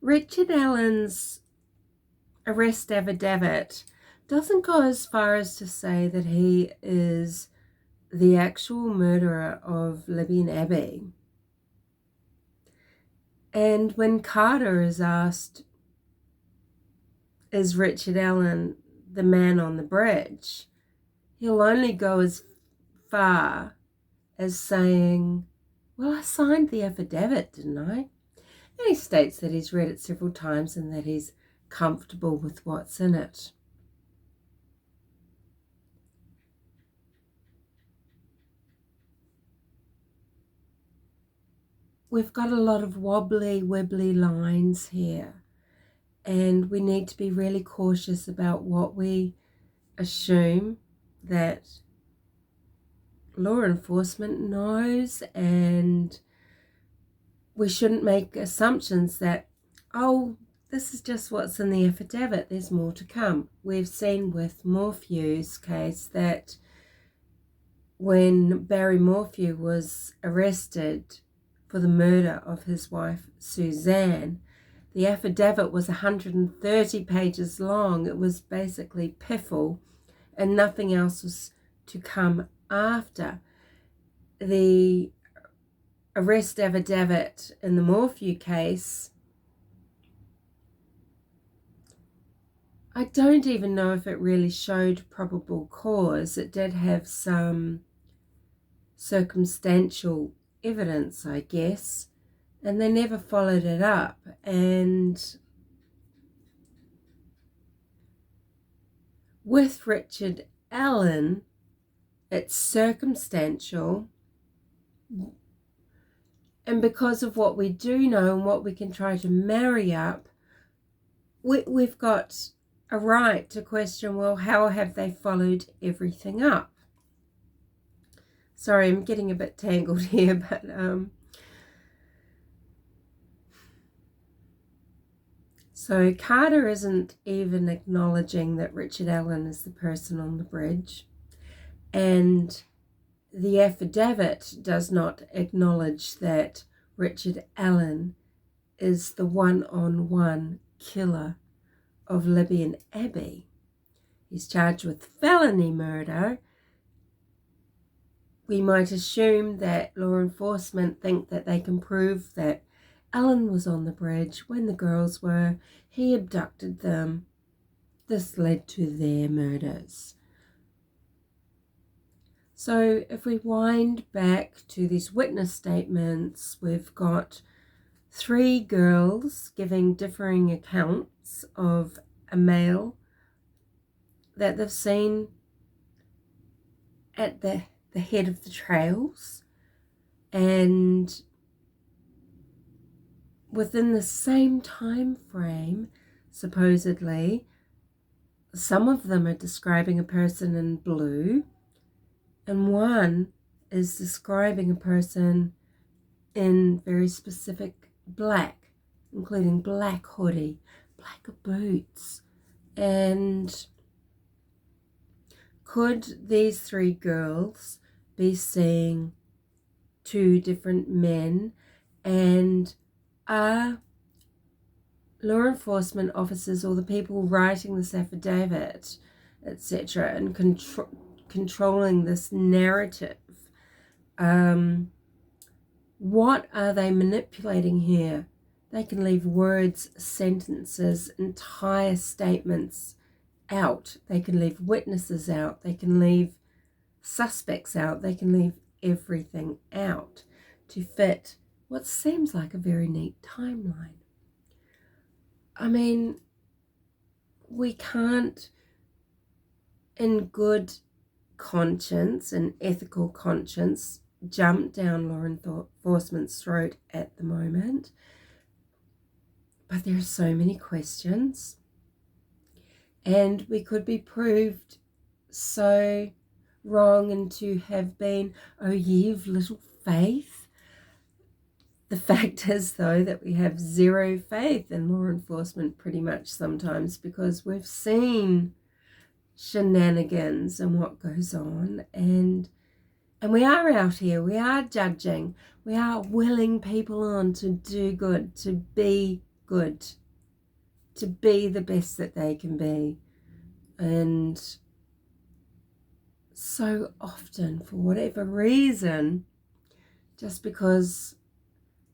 Richard Allen's arrest affidavit doesn't go as far as to say that he is the actual murderer of Libby and Abby. And when Carter is asked, is Richard Allen the man on the bridge, he'll only go as far as saying, well, I signed the affidavit, didn't I? And he states that he's read it several times and that he's comfortable with what's in it. We've got a lot of wobbly, wibbly lines here, and we need to be really cautious about what we assume that law enforcement knows, and we shouldn't make assumptions that, oh, this is just what's in the affidavit, there's more to come. We've seen with Morphew's case that when Barry Morphew was arrested for the murder of his wife Suzanne, the affidavit was 130 pages long. It was basically piffle, and nothing else was to come after. The arrest affidavit in the Morphew case, I don't even know if it really showed probable cause. It did have some circumstantial evidence, I guess, and they never followed it up. And with Richard Allen, it's circumstantial, and because of what we do know and what we can try to marry up, we've got a right to question, well, how have they followed everything up? Sorry, I'm getting a bit tangled here, but so Carter isn't even acknowledging that Richard Allen is the person on the bridge, and the affidavit does not acknowledge that Richard Allen is the one-on-one killer of Libby and Abby. He's charged with felony murder. We might assume that law enforcement think that they can prove that Allen was on the bridge when the girls were. He abducted them. This led to their murders. So if we wind back to these witness statements, we've got 3 girls giving differing accounts of a male that they've seen at the head of the trails, and within the same time frame, supposedly, some of them are describing a person in blue, and one is describing a person in very specific black, including black hoodie, black boots. And could these 3 girls be seeing 2 different men? And are law enforcement officers or the people writing this affidavit, etc., and controlling this narrative, what are they manipulating here? They can leave words, sentences, entire statements out. They can leave witnesses out. They can leave suspects out. They can leave everything out to fit what seems like a very neat timeline. I mean, we can't, in good conscience and ethical conscience, jump down law enforcement's throat at the moment. But there are so many questions, and we could be proved so wrong and to have been, oh, ye of little faith. The fact is, though, that we have zero faith in law enforcement pretty much sometimes, because we've seen shenanigans and what goes on, and we are out here, we are judging, we are willing people on to do good, to be good, to be the best that they can be. And so often, for whatever reason, just because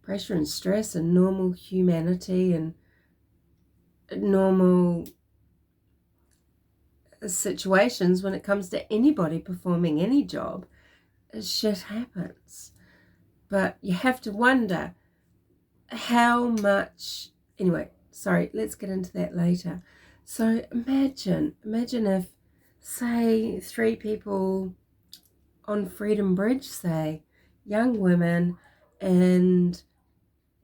pressure and stress and normal humanity and normal situations when it comes to anybody performing any job, shit happens. But you have to wonder how much, anyway, sorry, let's get into that later. So imagine if, say, 3 people on Freedom Bridge, say, young women, and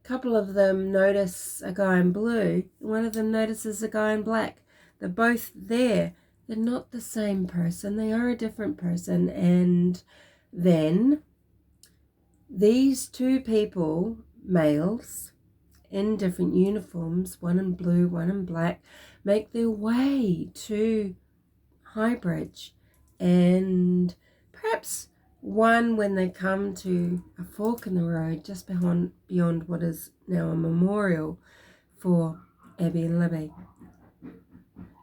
a couple of them notice a guy in blue, and one of them notices a guy in black. They're both there. They're not the same person. They are a different person. And then these 2 people, males, in different uniforms, one in blue, one in black, make their way to Highbridge. And perhaps one, when they come to a fork in the road just beyond what is now a memorial for Abby and Libby.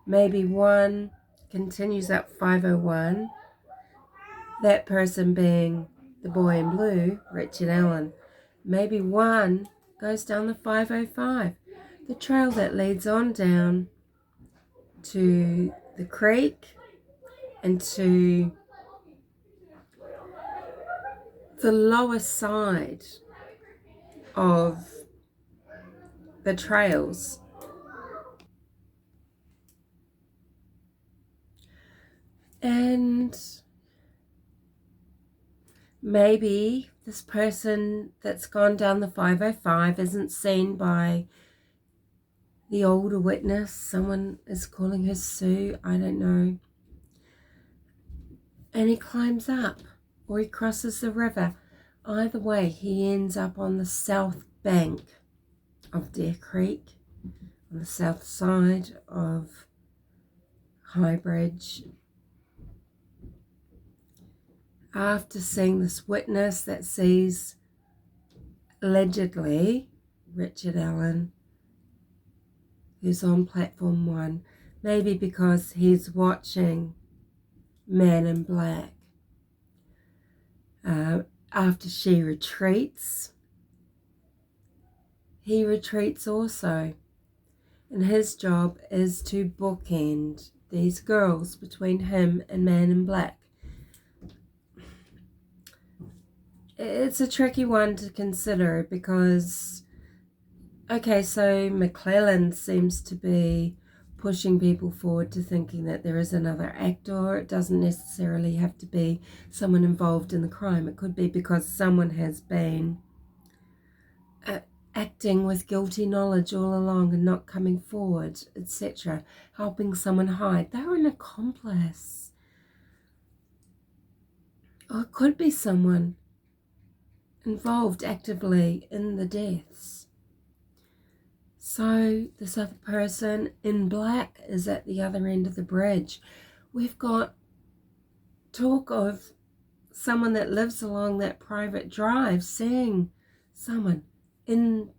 Maybe one continues up 501, that person being the boy in blue, Richard Allen. Maybe one goes down the 505, the trail that leads on down to the creek and to the lower side of the trails. And maybe this person that's gone down the 505 isn't seen by the older witness. Someone is calling her Sue, I don't know. And he climbs up, or he crosses the river. Either way, he ends up on the south bank of Deer Creek, on the south side of Highbridge. After seeing this witness that sees, allegedly, Richard Allen, who's on platform 1, maybe because he's watching Man in Black. After she retreats, he retreats also. And his job is to bookend these girls between him and Man in Black. It's a tricky one to consider because, okay, so McClellan seems to be pushing people forward to thinking that there is another actor. It doesn't necessarily have to be someone involved in the crime. It could be because someone has been acting with guilty knowledge all along and not coming forward, etc., helping someone hide. They're an accomplice. Or it could be someone involved actively in the deaths. So this other person in black is at the other end of the bridge. We've got talk of someone that lives along that private drive seeing someone in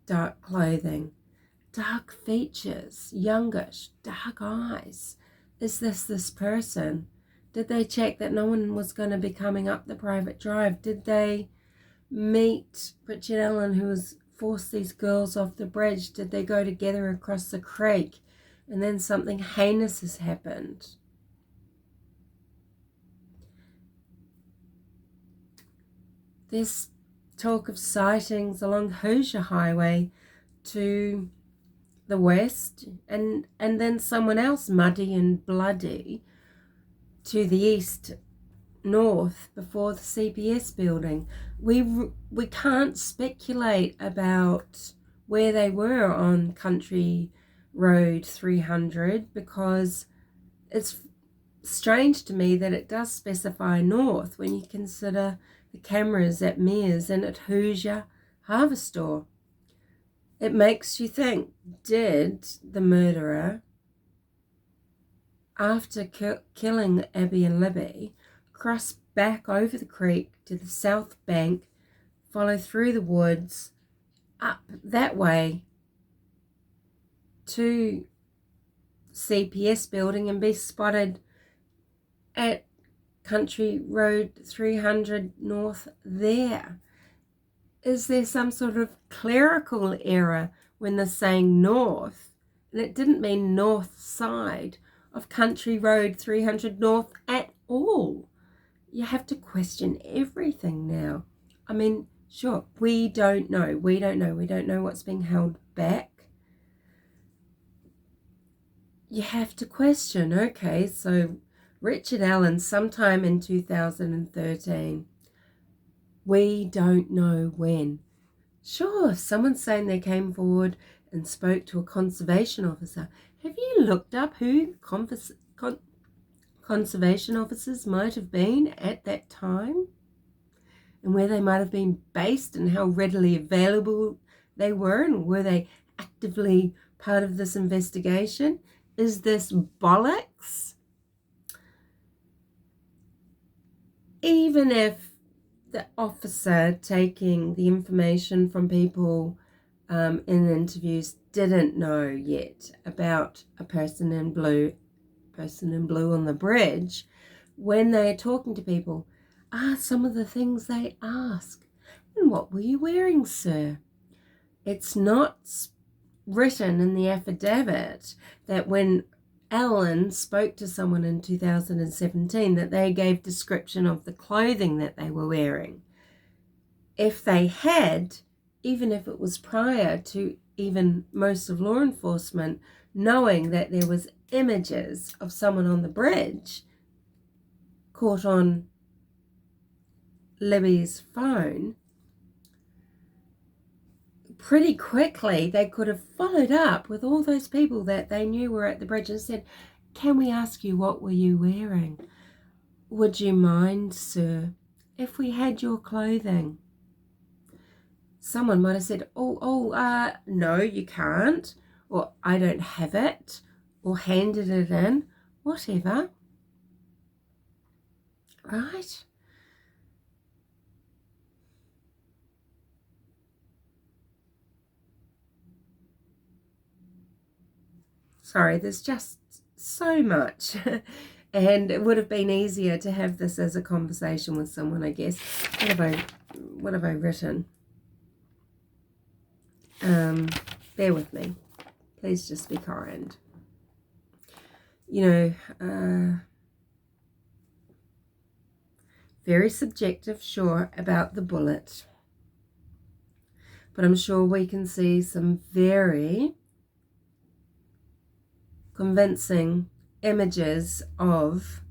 dark clothing, dark features, youngish, dark eyes. Is this person? Did they check that no one was going to be coming up the private drive? Did they meet Richard Allen, who was forced these girls off the bridge? Did they go together across the creek and then something heinous has happened? There's talk of sightings along Hoosier Highway to the west, and then someone else muddy and bloody to the east, north, before the CPS building. We can't speculate about where they were on Country Road 300 because it's strange to me that it does specify north when you consider the cameras at Mears and at Hoosier Harvest Store. It makes you think, did the murderer, after killing Abby and Libby, cross back over the creek to the south bank, follow through the woods, up that way, to CPS building and be spotted at Country Road 300 North there? Is there some sort of clerical error when they're saying north? And it didn't mean north side of Country Road 300 North at all. You have to question everything now. I mean, sure, we don't know. We don't know what's being held back. You have to question, okay, so Richard Allen, sometime in 2013, we don't know when. Sure, if someone's saying they came forward and spoke to a conservation officer, have you looked up who conservation officers might have been at that time? And where they might have been based and how readily available they were, and were they actively part of this investigation? Is this bollocks? Even if the officer taking the information from people in interviews didn't know yet about a person in blue on the bridge, when they're talking to people, some of the things they ask. And what were you wearing, sir? It's not written in the affidavit that when Allen spoke to someone in 2017 that they gave description of the clothing that they were wearing. If they had, even if it was prior to even most of law enforcement knowing that there was images of someone on the bridge caught on Libby's phone, pretty quickly they could have followed up with all those people that they knew were at the bridge and said, can we ask you, what were you wearing? Would you mind, sir, if we had your clothing? Someone might have said, no, you can't, or I don't have it, or handed it in, whatever. Right? Sorry, there's just so much. And it would have been easier to have this as a conversation with someone, I guess. What have I written? Bear with me. Please just be kind. You know, very subjective, sure, about the bullet. But I'm sure we can see some very convincing images of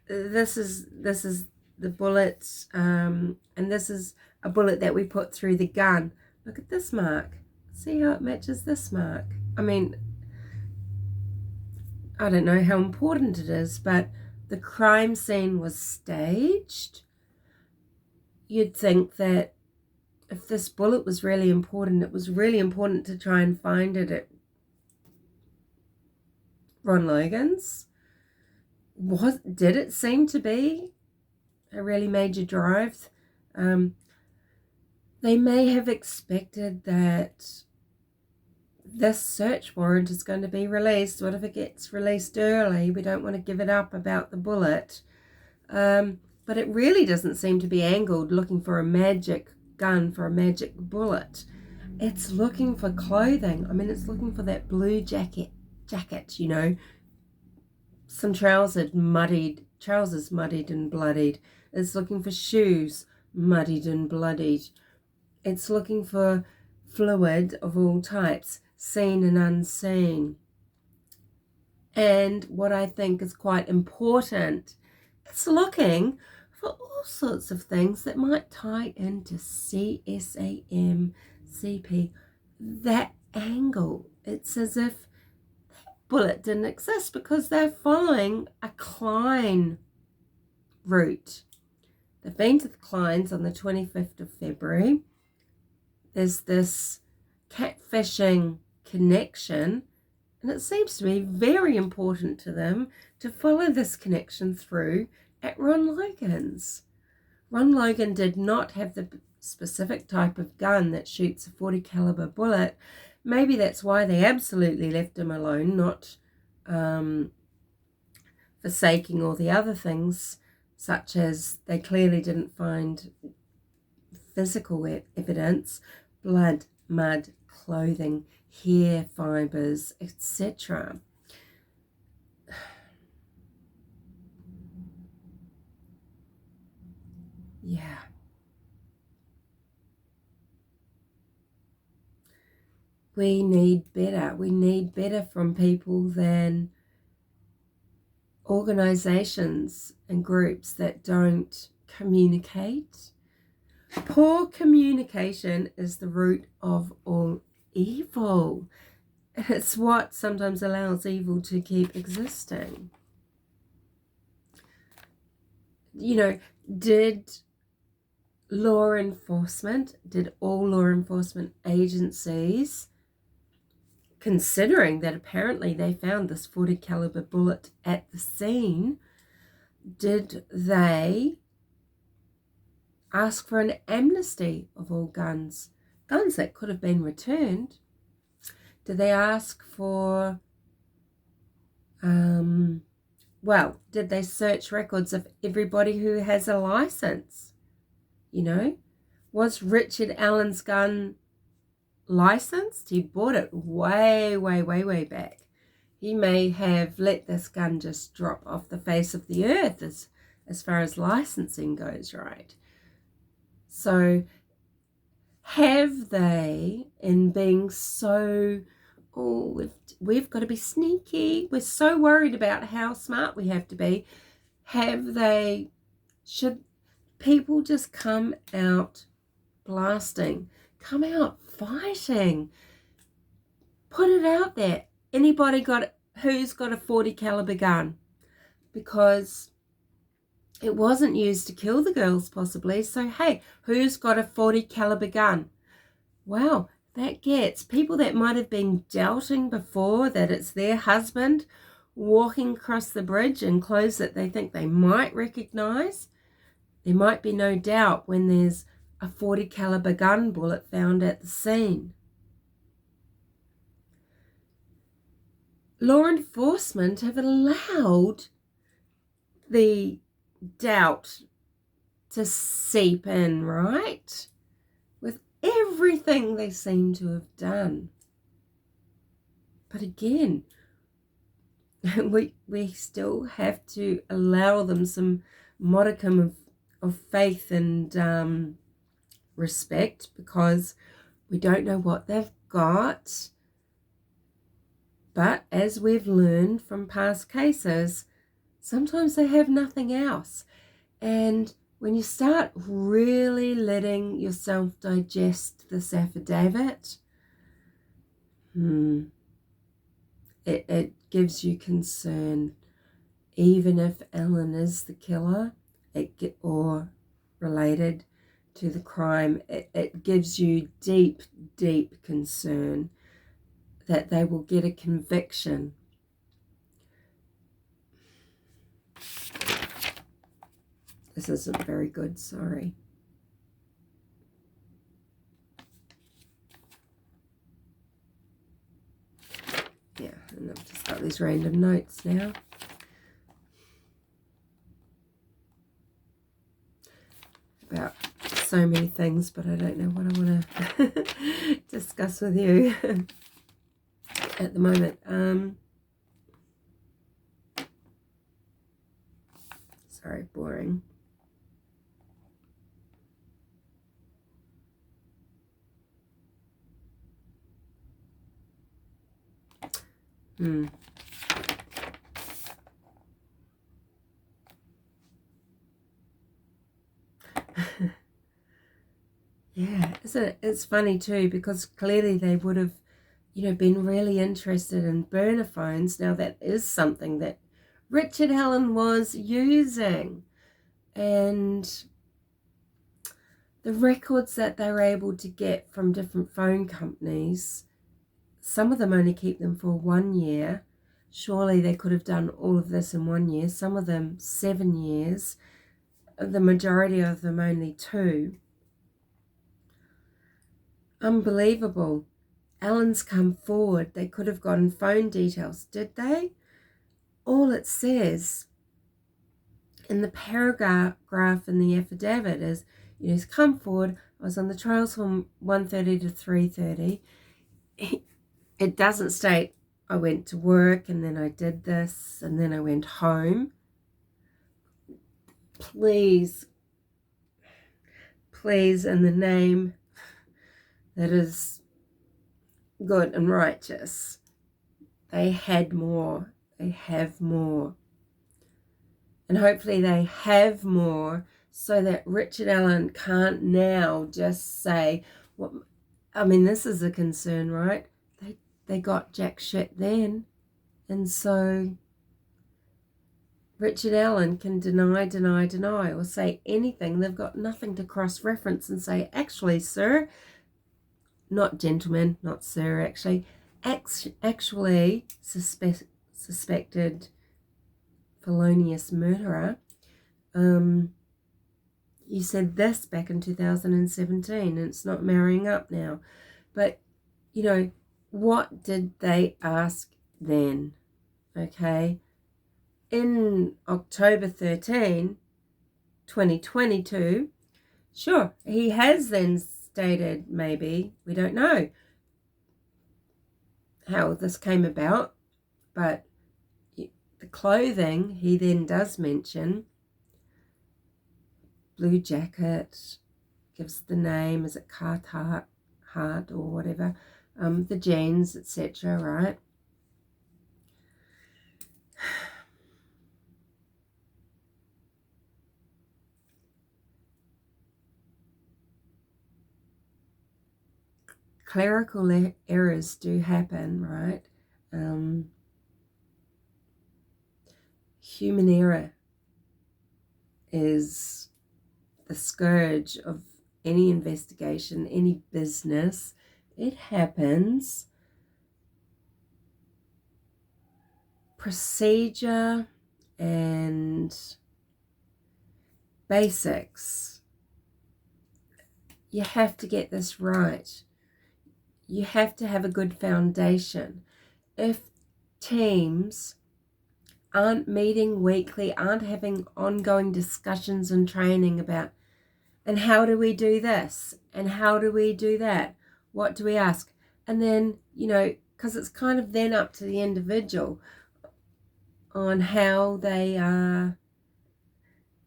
this is the bullet, and this is a bullet that we put through the gun. Look at this mark. See how it matches this mark? I mean, I don't know how important it is, but the crime scene was staged. You'd think that if this bullet was really important, it was really important to try and find it at Ron Logan's. Did it seem to be a really major drive? They may have expected that this search warrant is going to be released. What if it gets released early? We don't want to give it up about the bullet. But it really doesn't seem to be angled looking for a magic gun, for a magic bullet. It's looking for clothing. I mean, it's looking for that blue jacket, you know, some trousers muddied and bloodied. It's looking for shoes muddied and bloodied. It's looking for fluid of all types, seen and unseen. And what I think is quite important, it's looking for all sorts of things that might tie into CSAM, CP, that angle. It's as if that bullet didn't exist because they're following a Klein route. They've been to the Kleins on the 25th of February. There's this catfishing connection, and it seems to be very important to them to follow this connection through at Ron Logan's. Ron Logan did not have the specific type of gun that shoots a .40 caliber bullet. maybe that's why they absolutely left him alone, not forsaking all the other things, such as they clearly didn't find physical evidence, blood, mud, clothing, hair fibers, etc. Yeah. We need better. We need better from people than organizations and groups that don't communicate. Poor communication is the root of all evil. It's what sometimes allows evil to keep existing. You know, did all law enforcement agencies, considering that apparently they found this .40 caliber bullet at the scene, did they ask for an amnesty of all guns that could have been returned? Did they ask for, did they search records of everybody who has a license? You know, was Richard Allen's gun licensed? He bought it way back. He may have let this gun just drop off the face of the earth as far as licensing goes, right? So have they, in being so, we've got to be sneaky, we're so worried about how smart we have to be, should people just come out blasting, come out fighting, put it out there? Who's got a .40 caliber gun? Because it wasn't used to kill the girls possibly, so hey, who's got a .40 caliber gun? Wow, that gets people that might have been doubting before that it's their husband walking across the bridge in clothes that they think they might recognize. There might be no doubt when there's a .40 caliber gun bullet found at the scene. Law enforcement have allowed the doubt to seep in, right? With everything they seem to have done. But again, we still have to allow them some modicum of faith and respect, because we don't know what they've got. But as we've learned from past cases, sometimes they have nothing else. And when you start really letting yourself digest this affidavit, it gives you concern. Even if Ellen is the killer or related to the crime, it gives you deep concern that they will get a conviction. This isn't very good, sorry. Yeah, and I've just got these random notes now. About so many things, but I don't know what I want to discuss with you at the moment. Sorry, boring. Yeah, it's funny too, because clearly they would have, been really interested in burner phones. Now that is something that Richard Allen was using, and the records that they were able to get from different phone companies, some of them only keep them for 1 year. Surely they could have done all of this in 1 year. Some of them 7 years. The majority of them only 2. Unbelievable. Alan's come forward. They could have gotten phone details. Did they? All it says in the paragraph in the affidavit is, he's come forward. I was on the trails from 1:30 to 3:30. It doesn't state I went to work and then I did this and then I went home. Please, in the name that is good and righteous, they had more. They have more. And hopefully they have more so that Richard Allen can't now just say, well, I mean, this is a concern, right? They got jack shit then. And so Richard Allen can deny, or say anything. They've got nothing to cross-reference and say, actually, sir, not gentleman, not sir, actually suspected felonious murderer. You said this back in 2017 and it's not marrying up now. But, what did they ask then? Okay. In October 13, 2022, sure, he has then stated, maybe, we don't know how this came about, but the clothing he then does mention, blue jacket, gives the name, is it Carhartt or whatever, the jeans, etc., right? Clerical errors do happen, right? Human error is the scourge of any investigation, any business. It happens. Procedure and basics. You have to get this right. You have to have a good foundation. If teams aren't meeting weekly, aren't having ongoing discussions and training about, and how do we do this? And how do we do that? What do we ask? And then, because it's kind of then up to the individual on how they are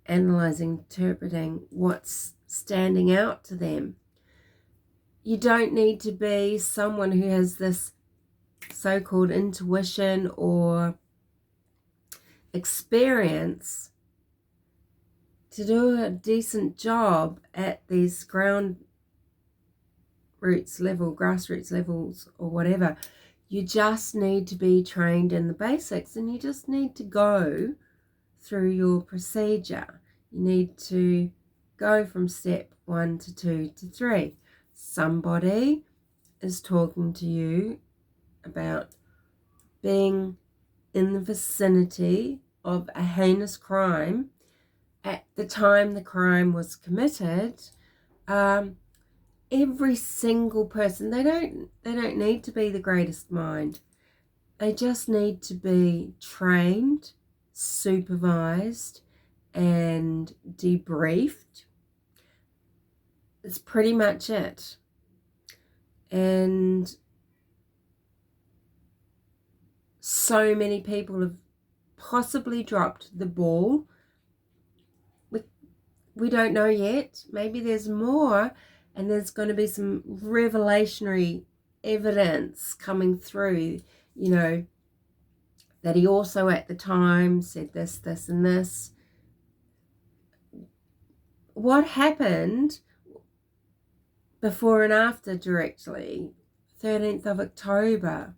analysing, interpreting what's standing out to them. You don't need to be someone who has this so-called intuition or experience to do a decent job at these grassroots levels or whatever. You just need to be trained in the basics, and you just need to go through your procedure. You need to go from step 1 to 2 to 3. Somebody is talking to you about being in the vicinity of a heinous crime at the time the crime was committed. Every single person, they don't need to be the greatest mind. They just need to be trained, supervised, and debriefed. It's pretty much it. And so many people have possibly dropped the ball. We don't know yet. Maybe there's more, and there's going to be some revelationary evidence coming through, that he also at the time said this, this, and this. What happened before and after directly? 13th of October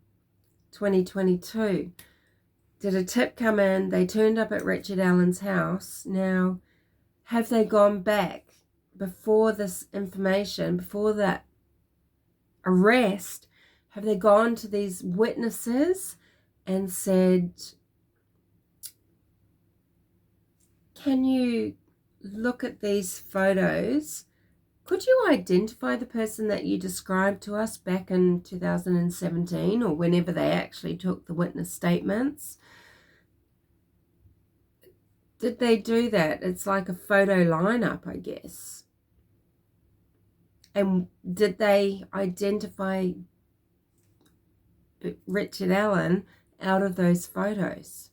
2022. Did a tip come in? They turned up at Richard Allen's house. Now, have they gone back before this information, before that arrest? Have they gone to these witnesses and said, can you look at these photos Could you identify the person that you described to us back in 2017 or whenever they actually took the witness statements? Did they do that? It's like a photo lineup, I guess. And did they identify Richard Allen out of those photos?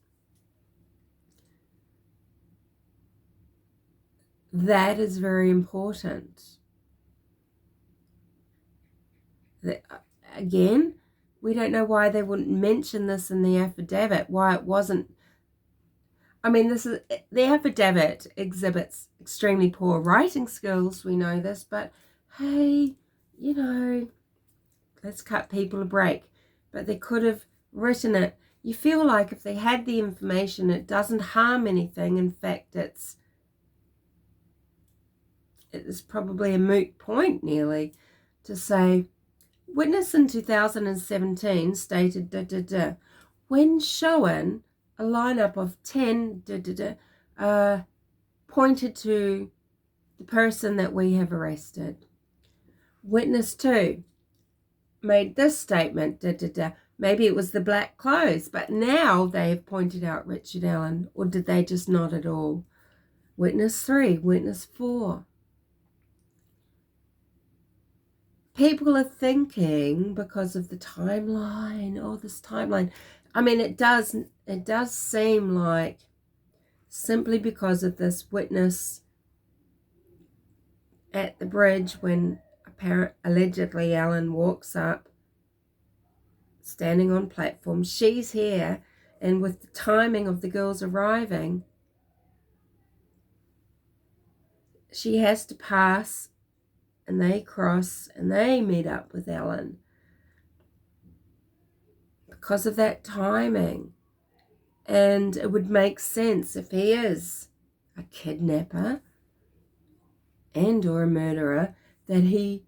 That is very important. Again, we don't know why they wouldn't mention this in the affidavit, why it wasn't. I mean, the affidavit exhibits extremely poor writing skills, we know this, but hey, you know, let's cut people a break. But they could have written it. You feel like if they had the information, it doesn't harm anything. In fact, it's probably a moot point nearly to say, witness in 2017 stated, when shown a lineup of 10, pointed to the person that we have arrested. Witness 2 made this statement, maybe it was the black clothes, but now they have pointed out Richard Allen, or did they just not at all? Witness 3, witness 4. People are thinking because of the timeline, this timeline. I mean, it does seem like simply because of this witness at the bridge when allegedly Allen walks up, standing on platform, she's here, and with the timing of the girls arriving, she has to pass, and they cross, and they meet up with Allen. Because of that timing. And it would make sense if he is a kidnapper and or a murderer that I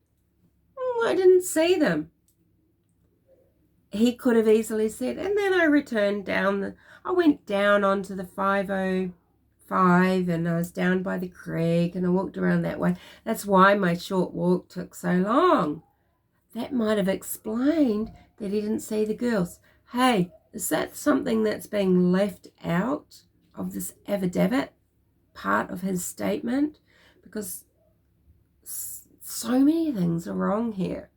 didn't see them. He could have easily said, and then I returned down, I went down onto the 505 and I was down by the creek and I walked around that way. That's why my short walk took so long. That might have explained that he didn't see the girls. Hey, is that something that's being left out of this affidavit, part of his statement? Because so many things are wrong here,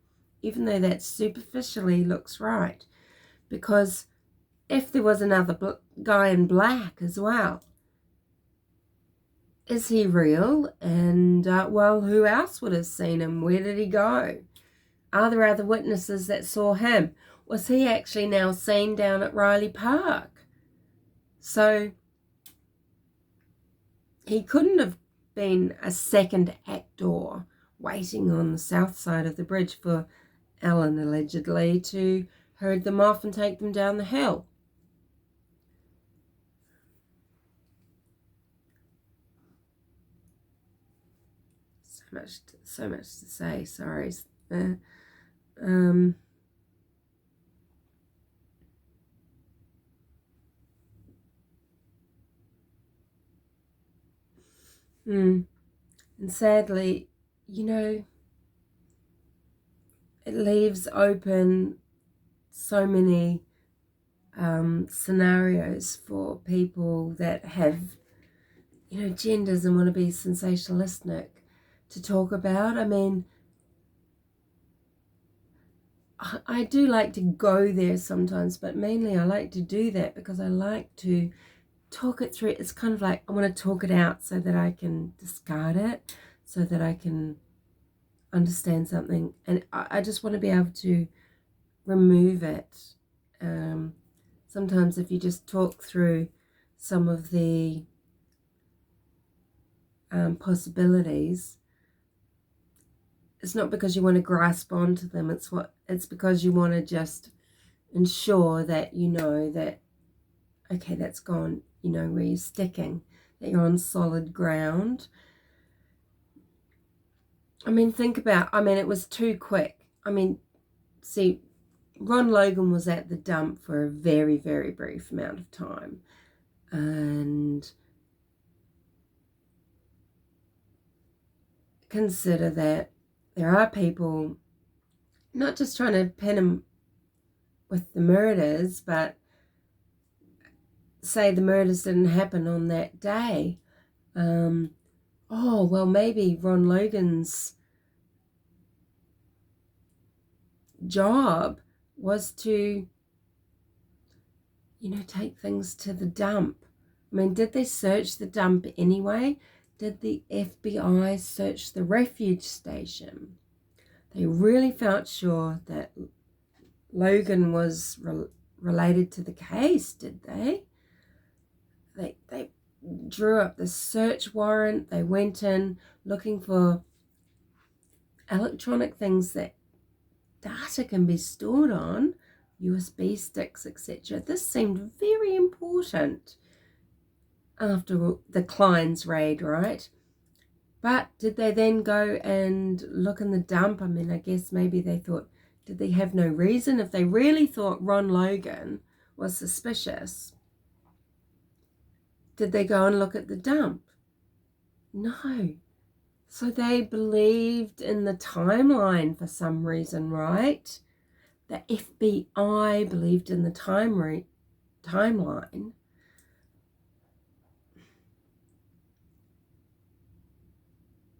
even though that superficially looks right. Because if there was another guy in black as well, is he real? And, well, who else would have seen him? Where did he go? Are there other witnesses that saw him? Was he actually now seen down at Riley Park? So he couldn't have been a second actor waiting on the south side of the bridge for Allen allegedly to herd them off and take them down the hill. So much to say. Sorry. And sadly, you know, it leaves open so many scenarios for people that have, you know, genders and want to be sensationalistic to talk about. I mean, I do like to go there sometimes, but mainly I like to do that because I like to talk it through. It's kind of like I want to talk it out so that I can discard it, so that I can understand something. And I just want to be able to remove it. Sometimes if you just talk through some of the possibilities, it's not because you want to grasp onto them. It's because you want to just ensure that you know that, okay, that's gone, you know, where you're sticking, that you're on solid ground. I mean, it was too quick. I mean, see, Ron Logan was at the dump for a very, very brief amount of time. And consider that there are people not just trying to pin him with the murders, but say the murders didn't happen on that day. Oh, well, maybe Ron Logan's job was to, take things to the dump. I mean, did they search the dump anyway? Did the FBI search the refuge station? They really felt sure that Logan was related to the case, did they? They drew up the search warrant. They went in looking for electronic things that data can be stored on, USB sticks, etc. This seemed very important after the Klein's raid, right? But did they then go and look in the dump? I mean, I guess maybe they thought, did they have no reason? If they really thought Ron Logan was suspicious, did they go and look at the dump? No. So they believed in the timeline for some reason, right? The FBI believed in the timeline.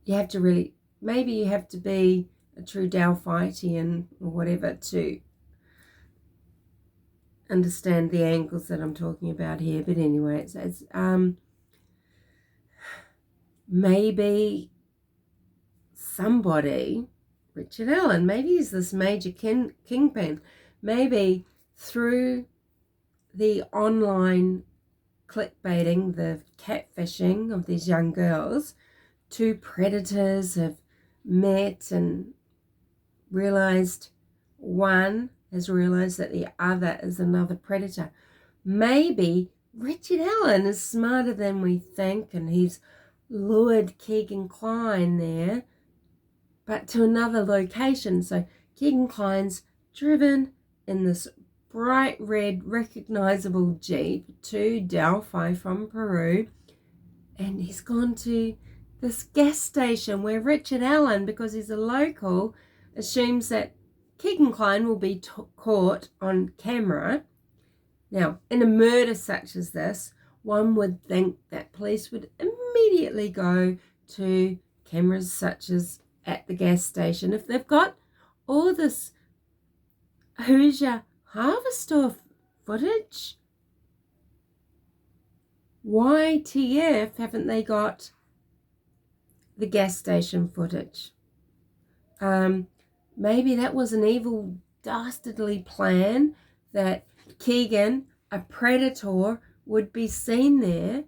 You have to really, maybe you have to be a true Delphian or whatever to understand the angles that I'm talking about here. But anyway, it's maybe somebody, Richard Allen, maybe he's this major kingpin, maybe through the online clickbaiting, the catfishing of these young girls, two predators have met and realized, one has realized that the other is another predator. Maybe Richard Allen is smarter than we think, and he's lured Keegan Kline there, but to another location. So Keegan Kline's driven in this bright red recognizable Jeep to Delphi from Peru, and he's gone to this gas station where Richard Allen, because he's a local, assumes that Keegan Kline will be caught on camera. Now, in a murder such as this, one would think that police would immediately go to cameras such as at the gas station. If they've got all this Hoosier Harvester footage, YTF haven't they got the gas station footage? Maybe that was an evil, dastardly plan that Keegan, a predator, would be seen there.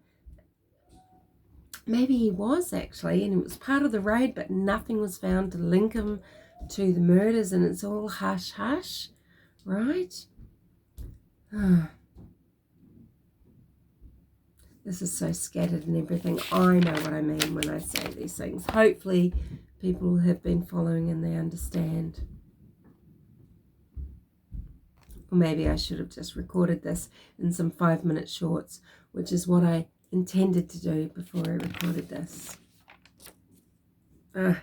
Maybe he was actually, and it was part of the raid, but nothing was found to link him to the murders, and it's all hush-hush, right? This is so scattered and everything. I know what I mean when I say these things. Hopefully people have been following and they understand. Or maybe I should have just recorded this in some 5-minute shorts, which is what I intended to do before I recorded this. Because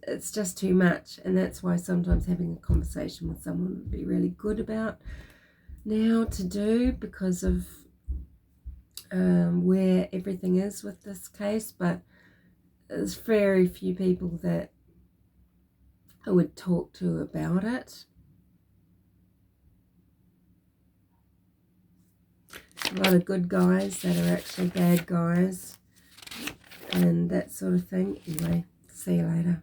it's just too much, and that's why sometimes having a conversation with someone would be really good about now to do, because of where everything is with this case. But there's very few people that I would talk to about it. A lot of good guys that are actually bad guys and that sort of thing. Anyway, see you later.